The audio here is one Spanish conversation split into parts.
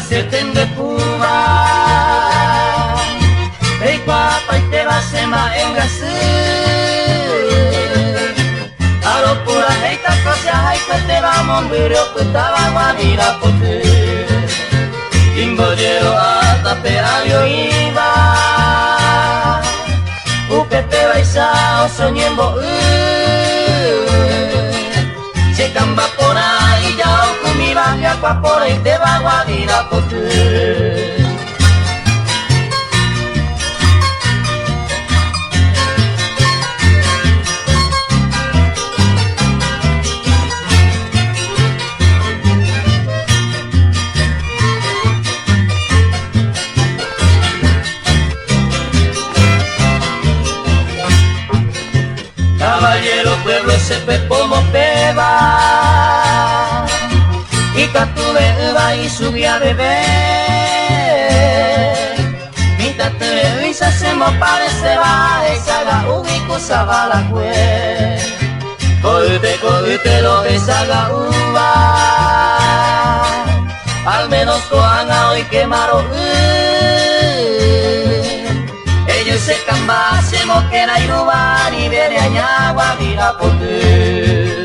setende puba Reiko apa ite basema engasu Aro pura heita kosya haika te ramon burio kutawa wanira potu Imbo jero atape alio iba Upepe wa isao sonyembo Sekamba pora ijao kumiba Yakwa pora ite wa wanira potu Caballero pueblo sepe como peba Y catuve uva y subí a beber Mientras televisa se me parece va Esa ga ubi kusaba la cue Coite lo esa ga uva Al menos coanga hoy quemaron Ellos se camba, se moquera y ruba, ni viene añagua, mira por ti.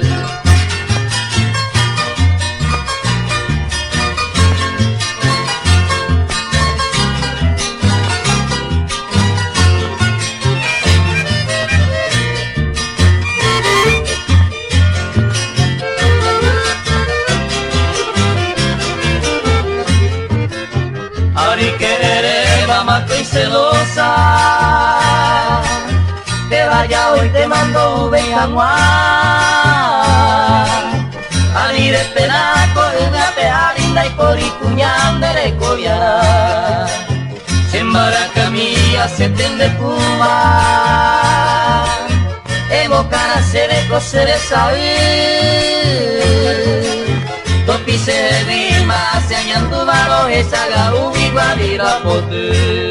Ari querer, mamá, que celosa Te vaya hoy te mando venga Ari de penaco, una pea linda y por y cuñandere coviara Sembara camilla se tende puma Evocar a ser coser Topi se rima, se añandu varo esa garu igual pote